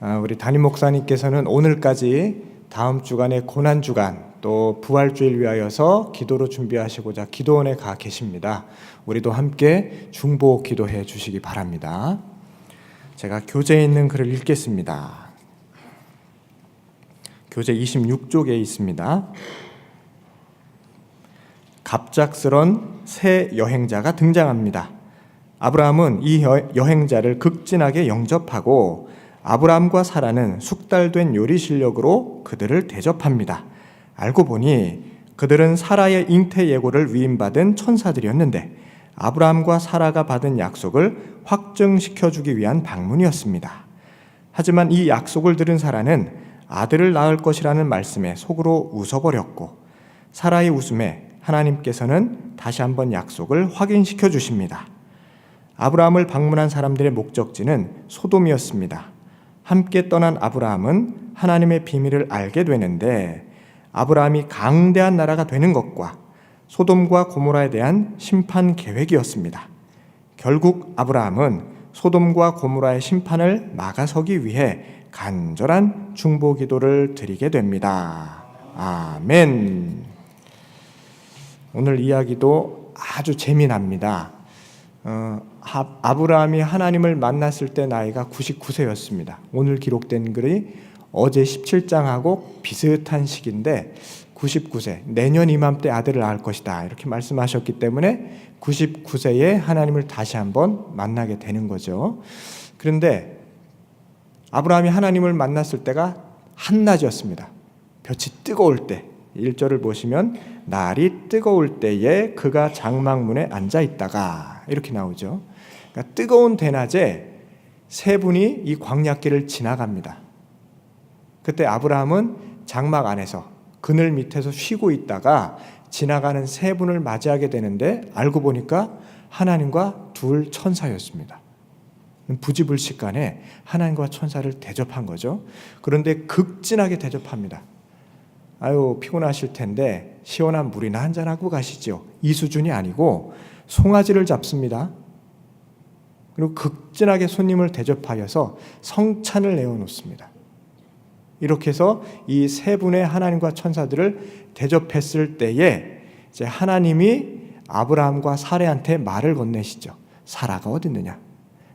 우리 담임 목사님께서는 오늘까지 다음 주간의 고난주간 또 부활주일 위하여서 기도로 준비하시고자 기도원에 가 계십니다. 우리도 함께 중보 기도해 주시기 바랍니다. 제가 교재에 있는 글을 읽겠습니다. 교재 26쪽에 있습니다. 갑작스런 새 여행자가 등장합니다. 아브라함은 이 여행자를 극진하게 영접하고 아브라함과 사라는 숙달된 요리 실력으로 그들을 대접합니다. 알고 보니 그들은 사라의 잉태 예고를 위임받은 천사들이었는데 아브라함과 사라가 받은 약속을 확증시켜주기 위한 방문이었습니다. 하지만 이 약속을 들은 사라는 아들을 낳을 것이라는 말씀에 속으로 웃어버렸고 사라의 웃음에 하나님께서는 다시 한번 약속을 확인시켜 주십니다. 아브라함을 방문한 사람들의 목적지는 소돔이었습니다. 함께 떠난 아브라함은 하나님의 비밀을 알게 되는데 아브라함이 강대한 나라가 되는 것과 소돔과 고모라에 대한 심판 계획이었습니다. 결국 아브라함은 소돔과 고모라의 심판을 막아서기 위해 간절한 중보 기도를 드리게 됩니다. 아멘. 오늘 이야기도 아주 재미납니다. 아브라함이 하나님을 만났을 때 나이가 99세였습니다. 오늘 기록된 글이 어제 17장하고 비슷한 시기인데 99세, 내년 이맘때 아들을 낳을 것이다 이렇게 말씀하셨기 때문에 99세에 하나님을 다시 한번 만나게 되는 거죠. 그런데 아브라함이 하나님을 만났을 때가 한낮이었습니다. 볕이 뜨거울 때, 1절을 보시면 날이 뜨거울 때에 그가 장막문에 앉아 있다가 이렇게 나오죠. 그러니까 뜨거운 대낮에 세 분이 이 광야길을 지나갑니다. 그때 아브라함은 장막 안에서 그늘 밑에서 쉬고 있다가 지나가는 세 분을 맞이하게 되는데 알고 보니까 하나님과 둘 천사였습니다. 부지불식간에 하나님과 천사를 대접한 거죠. 그런데 극진하게 대접합니다. 아유 피곤하실 텐데 시원한 물이나 한잔하고 가시죠. 이 수준이 아니고 송아지를 잡습니다. 그리고 극진하게 손님을 대접하여서 성찬을 내어놓습니다. 이렇게 해서 이 세 분의 하나님과 천사들을 대접했을 때에 이제 하나님이 아브라함과 사라한테 말을 건네시죠. 사라가 어디 있느냐?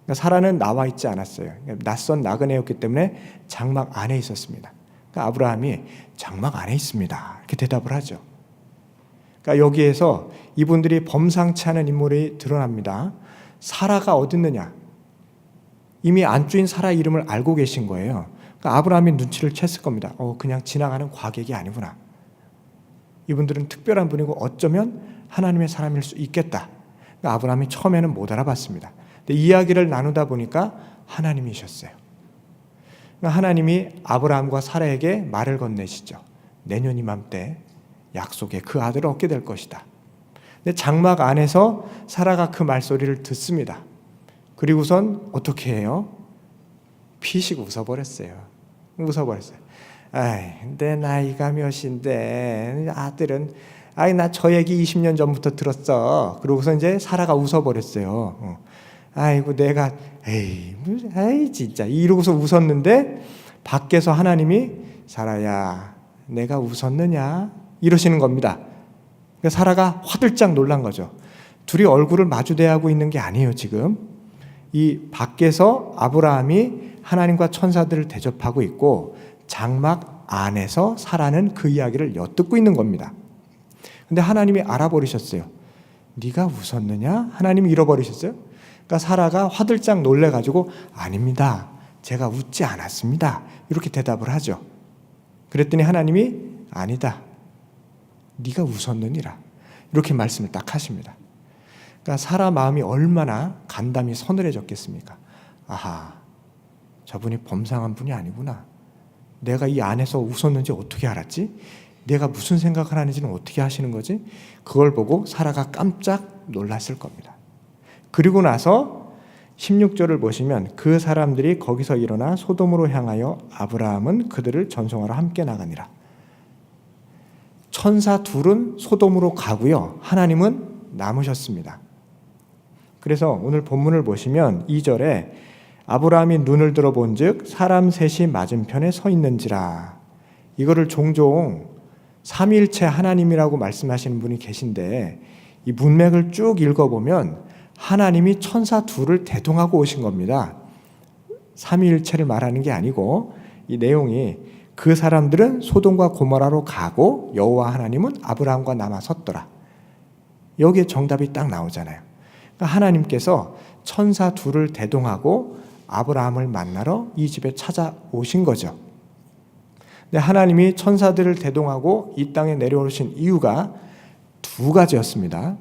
그러니까 사라는 나와 있지 않았어요. 낯선 나그네였기 때문에 장막 안에 있었습니다. 그러니까 아브라함이 장막 안에 있습니다. 이렇게 대답을 하죠. 그러니까 여기에서 이분들이 범상치 않은 인물이 드러납니다. 사라가 어디 있느냐? 이미 안주인 사라 이름을 알고 계신 거예요. 그러니까 아브라함이 눈치를 챘을 겁니다. 그냥 지나가는 과객이 아니구나. 이분들은 특별한 분이고 어쩌면 하나님의 사람일 수 있겠다. 그러니까 아브라함이 처음에는 못 알아봤습니다. 근데 이야기를 나누다 보니까 하나님이셨어요. 그러니까 하나님이 아브라함과 사라에게 말을 건네시죠. 내년 이맘때 약속의 그 아들을 얻게 될 것이다. 근데 장막 안에서 사라가 그 말소리를 듣습니다. 그리고선 어떻게 해요? 피식 웃어버렸어요. 내 나이가 몇인데 아들은 나 저 얘기 20년 전부터 들었어. 그러고서 이제 사라가 웃어버렸어요. 아이고 내가 진짜 이러고서 웃었는데 밖에서 하나님이 사라야 내가 웃었느냐 이러시는 겁니다. 그러니까 사라가 화들짝 놀란 거죠. 둘이 얼굴을 마주대하고 있는 게 아니에요. 지금 이 밖에서 아브라함이 하나님과 천사들을 대접하고 있고 장막 안에서 사라는 그 이야기를 엿듣고 있는 겁니다. 근데 하나님이 알아버리셨어요. 네가 웃었느냐? 하나님이 잃어버리셨어요. 그러니까 사라가 화들짝 놀래가지고 아닙니다. 제가 웃지 않았습니다. 이렇게 대답을 하죠. 그랬더니 하나님이 아니다. 네가 웃었느니라. 이렇게 말씀을 딱 하십니다. 그러니까 사라 마음이 얼마나 간담이 서늘해졌겠습니까? 아하, 저분이 범상한 분이 아니구나. 내가 이 안에서 웃었는지 어떻게 알았지? 내가 무슨 생각을 하는지는 어떻게 하시는 거지? 그걸 보고 사라가 깜짝 놀랐을 겁니다. 그리고 나서 16절을 보시면 그 사람들이 거기서 일어나 소돔으로 향하여 아브라함은 그들을 전송하러 함께 나가니라. 천사 둘은 소돔으로 가고요. 하나님은 남으셨습니다. 그래서 오늘 본문을 보시면 2절에 아브라함이 눈을 들어본즉 사람 셋이 맞은편에 서 있는지라. 이거를 종종 삼위일체 하나님이라고 말씀하시는 분이 계신데 이 문맥을 쭉 읽어보면 하나님이 천사 둘을 대동하고 오신 겁니다. 삼위일체를 말하는 게 아니고 이 내용이 그 사람들은 소돔과 고모라로 가고 여호와 하나님은 아브라함과 남아 섰더라. 여기에 정답이 딱 나오잖아요. 그러니까 하나님께서 천사 둘을 대동하고 아브라함을 만나러 이 집에 찾아오신 거죠. 근데 하나님이 천사들을 대동하고 이 땅에 내려오신 이유가 두 가지였습니다.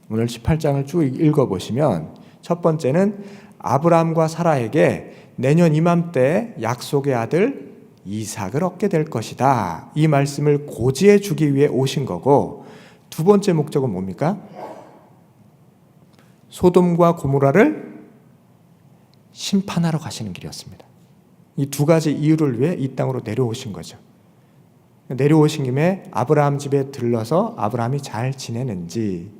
오늘 18장을 쭉 읽어보시면 첫 번째는 아브라함과 사라에게 내년 이맘때 약속의 아들 이삭을 얻게 될 것이다. 이 말씀을 고지해 주기 위해 오신 거고, 두 번째 목적은 뭡니까? 소돔과 고모라를 심판하러 가시는 길이었습니다. 이 두 가지 이유를 위해 이 땅으로 내려오신 거죠. 내려오신 김에 아브라함 집에 들러서 아브라함이 잘 지내는지,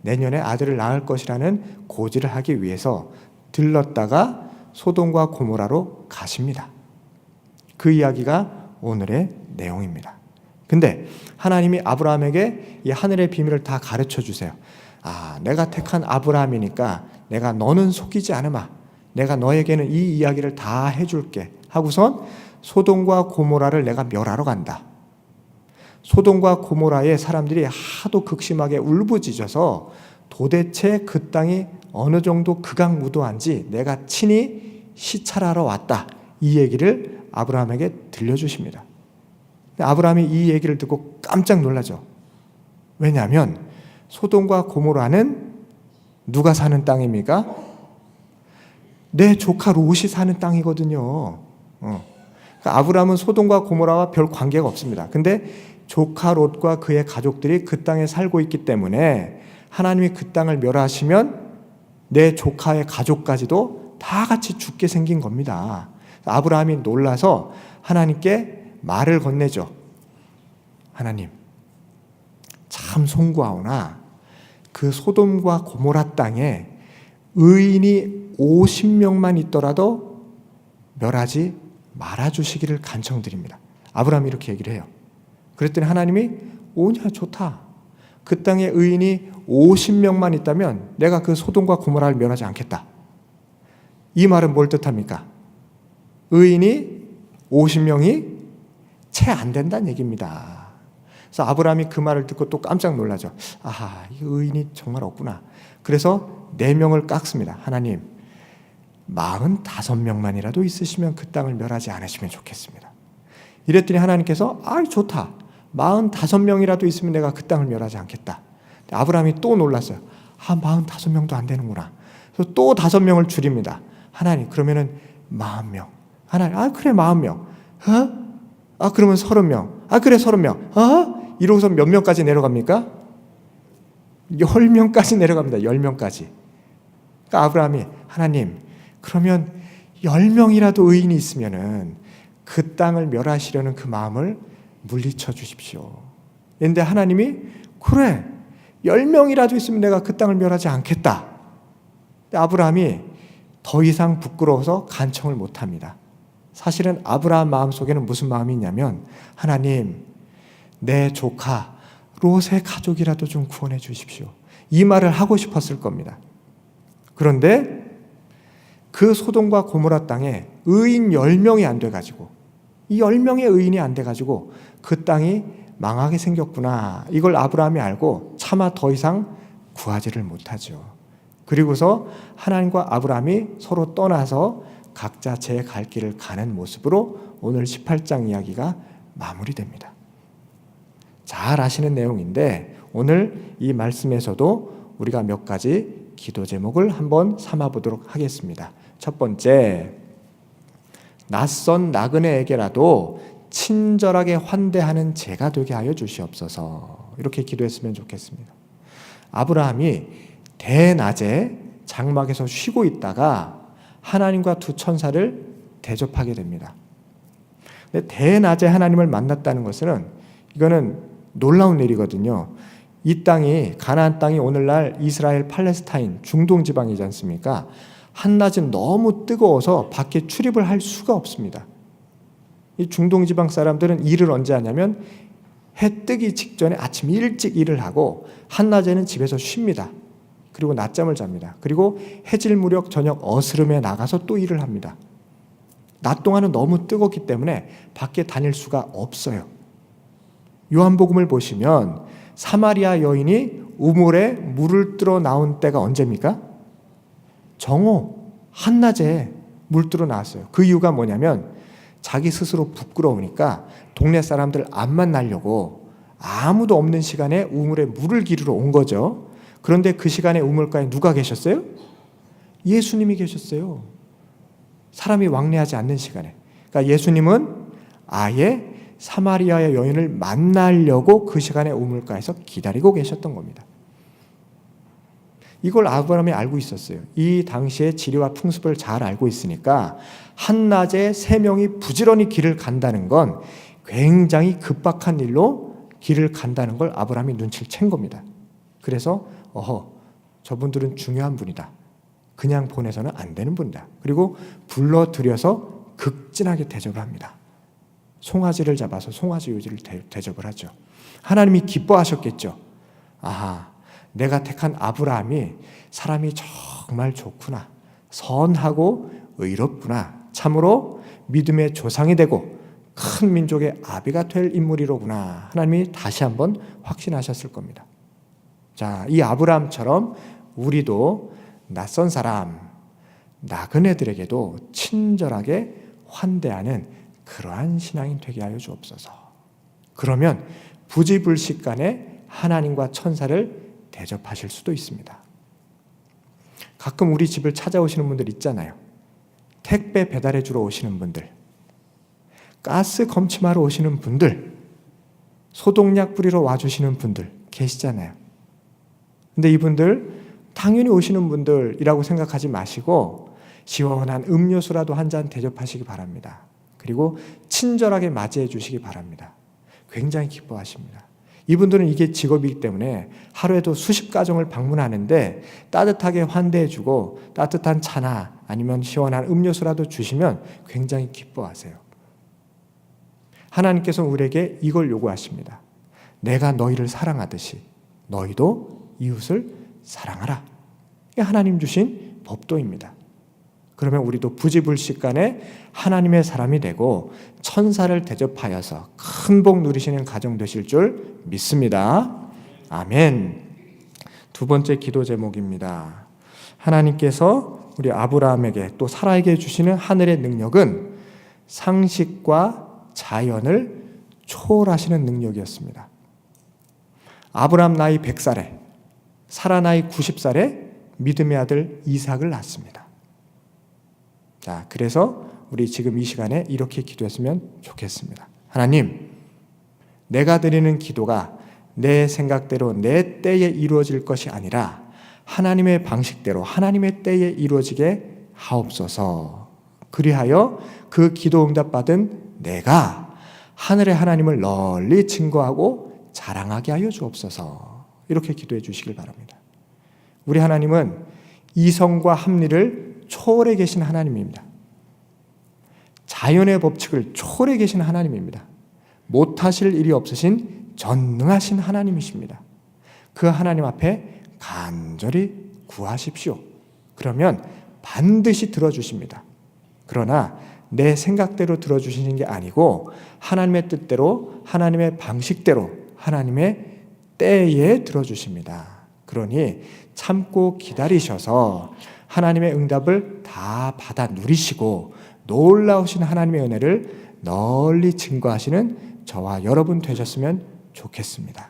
내년에 아들을 낳을 것이라는 고지를 하기 위해서 들렀다가 소돔과 고모라로 가십니다. 그 이야기가 오늘의 내용입니다. 근데 하나님이 아브라함에게 이 하늘의 비밀을 다 가르쳐 주세요. 내가 택한 아브라함이니까 내가 너는 속이지 않으마. 내가 너에게는 이 이야기를 다 해줄게 하고선 소돔과 고모라를 내가 멸하러 간다. 소돔과 고모라의 사람들이 하도 극심하게 울부짖어서 도대체 그 땅이 어느 정도 극악무도한지 내가 친히 시찰하러 왔다. 이 얘기를 아브라함에게 들려주십니다. 아브라함이 이 얘기를 듣고 깜짝 놀라죠. 왜냐하면 소돔과 고모라는 누가 사는 땅입니까? 내 조카 롯이 사는 땅이거든요. 그러니까 아브라함은 소돔과 고모라와 별 관계가 없습니다. 근데 조카 롯과 그의 가족들이 그 땅에 살고 있기 때문에 하나님이 그 땅을 멸하시면 내 조카의 가족까지도 다 같이 죽게 생긴 겁니다. 아브라함이 놀라서 하나님께 말을 건네죠. 하나님, 참 송구하오나 그 소돔과 고모라 땅에 의인이 50명만 있더라도 멸하지 말아주시기를 간청드립니다. 아브라함이 이렇게 얘기를 해요. 그랬더니 하나님이 오냐 좋다. 그 땅에 의인이 50명만 있다면 내가 그 소돔과 고모라를 멸하지 않겠다. 이 말은 뭘 뜻합니까? 의인이 50명이 채 안 된다는 얘기입니다. 그래서 아브라함이 그 말을 듣고 또 깜짝 놀라죠. 이 의인이 정말 없구나. 그래서 4명을 깎습니다. 하나님, 45명만이라도 있으시면 그 땅을 멸하지 않으시면 좋겠습니다. 이랬더니 하나님께서 좋다. 45명이라도 있으면 내가 그 땅을 멸하지 않겠다. 아브라함이 또 놀랐어요. 45명도 안 되는구나. 그래서 또 5명을 줄입니다. 하나님, 그러면은 40명. 하나님, 그래 40명. 그러면 30명. 그래 30명. 이러고서 몇 명까지 내려갑니까? 10명까지 내려갑니다. 10명까지. 그러니까 아브라함이 하나님, 그러면 10명이라도 의인이 있으면은 그 땅을 멸하시려는 그 마음을 물리쳐 주십시오. 그런데 하나님이 그래 10명이라도 있으면 내가 그 땅을 멸하지 않겠다. 아브라함이 더 이상 부끄러워서 간청을 못합니다. 사실은 아브라함 마음속에는 무슨 마음이 있냐면 하나님, 내 조카 롯의 가족이라도 좀 구원해 주십시오. 이 말을 하고 싶었을 겁니다. 그런데 그 소돔과 고모라 땅에 의인 10명이 안 돼가지고, 이 10명의 의인이 안 돼가지고 그 땅이 망하게 생겼구나. 이걸 아브라함이 알고 차마 더 이상 구하지를 못하죠. 그리고서 하나님과 아브라함이 서로 떠나서 각자 제 갈 길을 가는 모습으로 오늘 18장 이야기가 마무리됩니다. 잘 아시는 내용인데 오늘 이 말씀에서도 우리가 몇 가지 기도 제목을 한번 삼아보도록 하겠습니다. 첫 번째, 낯선 나그네에게라도 친절하게 환대하는 제가 되게 하여 주시옵소서. 이렇게 기도했으면 좋겠습니다. 아브라함이 대낮에 장막에서 쉬고 있다가 하나님과 두 천사를 대접하게 됩니다. 근데 대낮에 하나님을 만났다는 것은 이거는 놀라운 일이거든요. 이 땅이 가나안 땅이 오늘날 이스라엘 팔레스타인 중동 지방이지 않습니까? 한낮은 너무 뜨거워서 밖에 출입을 할 수가 없습니다. 이 중동 지방 사람들은 일을 언제 하냐면 해 뜨기 직전에 아침 일찍 일을 하고 한낮에는 집에서 쉽니다. 그리고 낮잠을 잡니다. 그리고 해질 무렵 저녁 어스름에 나가서 또 일을 합니다. 낮 동안은 너무 뜨겁기 때문에 밖에 다닐 수가 없어요. 요한복음을 보시면 사마리아 여인이 우물에 물을 뜨러 나온 때가 언제입니까? 정오, 한낮에 물 뜨러 나왔어요. 그 이유가 뭐냐면 자기 스스로 부끄러우니까 동네 사람들 안 만나려고 아무도 없는 시간에 우물에 물을 기르러 온 거죠. 그런데 그 시간에 우물가에 누가 계셨어요? 예수님이 계셨어요. 사람이 왕래하지 않는 시간에. 그러니까 예수님은 아예 사마리아의 여인을 만나려고 그 시간에 우물가에서 기다리고 계셨던 겁니다. 이걸 아브라함이 알고 있었어요. 이 당시의 지리와 풍습을 잘 알고 있으니까 한낮에 3명이 부지런히 길을 간다는 건 굉장히 급박한 일로 길을 간다는 걸 아브라함이 눈치를 챈 겁니다. 그래서 저분들은 중요한 분이다. 그냥 보내서는 안 되는 분이다. 그리고 불러들여서 극진하게 대접을 합니다. 송아지를 잡아서 송아지 요지를 대접을 하죠. 하나님이 기뻐하셨겠죠. 아하, 내가 택한 아브라함이 사람이 정말 좋구나. 선하고 의롭구나. 참으로 믿음의 조상이 되고 큰 민족의 아비가 될 인물이로구나. 하나님이 다시 한번 확신하셨을 겁니다. 자, 이 아브라함처럼 우리도 낯선 사람, 나그네들에게도 친절하게 환대하는 그러한 신앙이 되게 하여 주옵소서. 그러면 부지불식간에 하나님과 천사를 대접하실 수도 있습니다. 가끔 우리 집을 찾아오시는 분들 있잖아요. 택배 배달해 주러 오시는 분들, 가스 검침하러 오시는 분들, 소독약 뿌리러 와주시는 분들 계시잖아요. 근데 이분들 당연히 오시는 분들이라고 생각하지 마시고 시원한 음료수라도 한 잔 대접하시기 바랍니다. 그리고 친절하게 맞이해 주시기 바랍니다. 굉장히 기뻐하십니다. 이분들은 이게 직업이기 때문에 하루에도 수십 가정을 방문하는데 따뜻하게 환대해주고 따뜻한 차나 아니면 시원한 음료수라도 주시면 굉장히 기뻐하세요. 하나님께서는 우리에게 이걸 요구하십니다. 내가 너희를 사랑하듯이 너희도 이웃을 사랑하라. 이게 하나님 주신 법도입니다. 그러면 우리도 부지불식간에 하나님의 사람이 되고 천사를 대접하여서 큰 복 누리시는 가정 되실 줄 믿습니다. 아멘. 2번째 기도 제목입니다. 하나님께서 우리 아브라함에게 또 사라에게 주시는 하늘의 능력은 상식과 자연을 초월하시는 능력이었습니다. 아브라함 나이 100살에 사라 나이 90살에 믿음의 아들 이삭을 낳습니다. 자, 그래서 우리 지금 이 시간에 이렇게 기도했으면 좋겠습니다. 하나님, 내가 드리는 기도가 내 생각대로 내 때에 이루어질 것이 아니라 하나님의 방식대로 하나님의 때에 이루어지게 하옵소서. 그리하여 그 기도 응답받은 내가 하늘의 하나님을 널리 증거하고 자랑하게 하여 주옵소서. 이렇게 기도해 주시길 바랍니다. 우리 하나님은 이성과 합리를 초월해 계신 하나님입니다. 자연의 법칙을 초월해 계신 하나님입니다. 못하실 일이 없으신 전능하신 하나님이십니다. 그 하나님 앞에 간절히 구하십시오. 그러면 반드시 들어주십니다. 그러나 내 생각대로 들어주시는 게 아니고 하나님의 뜻대로 하나님의 방식대로 하나님의 때에 들어주십니다. 그러니 참고 기다리셔서 하나님의 응답을 다 받아 누리시고 놀라우신 하나님의 은혜를 널리 증거하시는 저와 여러분 되셨으면 좋겠습니다.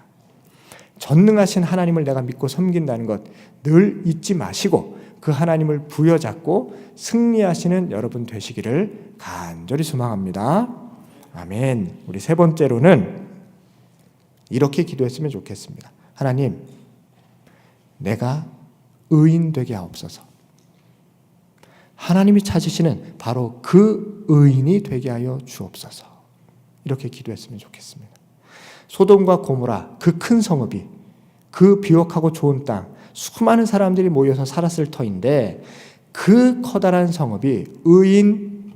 전능하신 하나님을 내가 믿고 섬긴다는 것 늘 잊지 마시고 그 하나님을 부여잡고 승리하시는 여러분 되시기를 간절히 소망합니다. 아멘. 우리 3번째로는 이렇게 기도했으면 좋겠습니다. 하나님, 내가 의인 되게 하옵소서. 하나님이 찾으시는 바로 그 의인이 되게 하여 주옵소서. 이렇게 기도했으면 좋겠습니다. 소돔과 고모라 그 큰 성읍이 그 비옥하고 좋은 땅 수많은 사람들이 모여서 살았을 터인데 그 커다란 성읍이 의인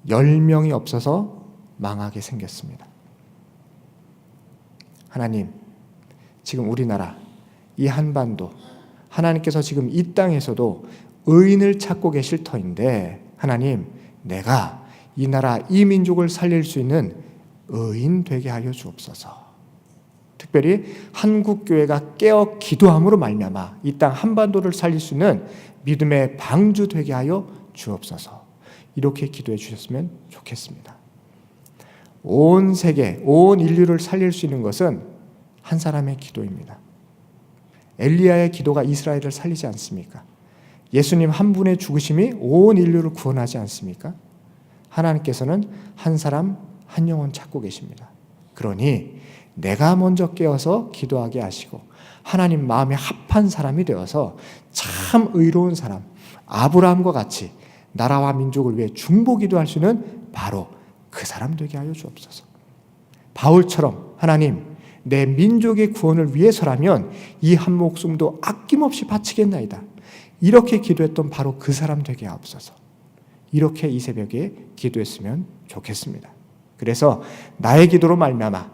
10명이 없어서 망하게 생겼습니다. 하나님, 지금 우리나라, 이 한반도, 하나님께서 지금 이 땅에서도 의인을 찾고 계실 터인데, 하나님, 내가 이 나라, 이 민족을 살릴 수 있는 의인 되게 하여 주옵소서. 특별히 한국교회가 깨어 기도함으로 말미암아 이 땅 한반도를 살릴 수 있는 믿음의 방주 되게 하여 주옵소서. 이렇게 기도해 주셨으면 좋겠습니다. 온 세계, 온 인류를 살릴 수 있는 것은 한 사람의 기도입니다. 엘리야의 기도가 이스라엘을 살리지 않습니까? 예수님 한 분의 죽으심이 온 인류를 구원하지 않습니까? 하나님께서는 한 사람, 한 영혼 찾고 계십니다. 그러니 내가 먼저 깨어서 기도하게 하시고 하나님 마음에 합한 사람이 되어서 참 의로운 사람, 아브라함과 같이 나라와 민족을 위해 중보기도할 수 있는 바로 그 사람 되게 하여 주옵소서. 바울처럼 하나님, 내 민족의 구원을 위해서라면 이 한 목숨도 아낌없이 바치겠나이다. 이렇게 기도했던 바로 그 사람 되게 하옵소서. 이렇게 이 새벽에 기도했으면 좋겠습니다. 그래서 나의 기도로 말미암아,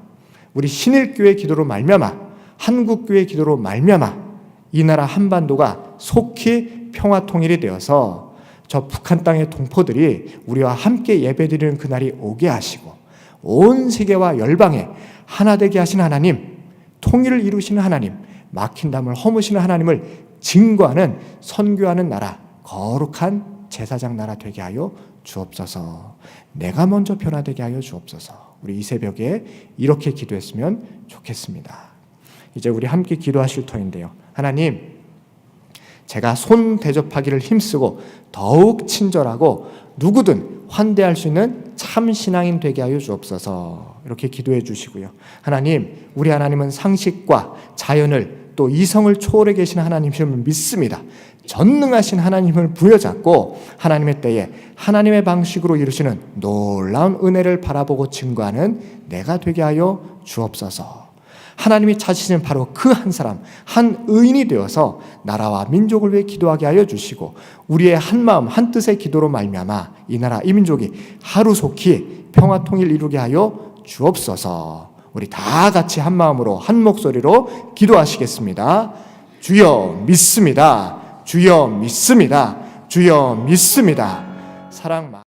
우리 신일교회 기도로 말미암아, 한국교회 기도로 말미암아 이 나라 한반도가 속히 평화통일이 되어서 저 북한 땅의 동포들이 우리와 함께 예배드리는 그날이 오게 하시고 온 세계와 열방에 하나 되게 하신 하나님, 통일을 이루시는 하나님, 막힌 담을 허무시는 하나님을 증거하는, 선교하는 나라, 거룩한 제사장 나라 되게 하여 주옵소서. 내가 먼저 변화되게 하여 주옵소서. 우리 이 새벽에 이렇게 기도했으면 좋겠습니다. 이제 우리 함께 기도하실 터인데요. 하나님, 제가 손 대접하기를 힘쓰고 더욱 친절하고 누구든 환대할 수 있는 참 신앙인 되게 하여 주옵소서. 이렇게 기도해 주시고요. 하나님, 우리 하나님은 상식과 자연을 또 이성을 초월해 계신 하나님임을 믿습니다. 전능하신 하나님을 부여잡고 하나님의 때에 하나님의 방식으로 이루시는 놀라운 은혜를 바라보고 증거하는 내가 되게 하여 주옵소서. 하나님이 찾으시는 바로 그 한 사람, 한 의인이 되어서 나라와 민족을 위해 기도하게 하여 주시고 우리의 한 마음 한 뜻의 기도로 말미암아 이 나라 이 민족이 하루속히 평화통일 이루게 하여 주옵소서. 우리 다 같이 한 마음으로 한 목소리로 기도하시겠습니다. 주여 믿습니다. 주여 믿습니다. 주여 믿습니다. 사랑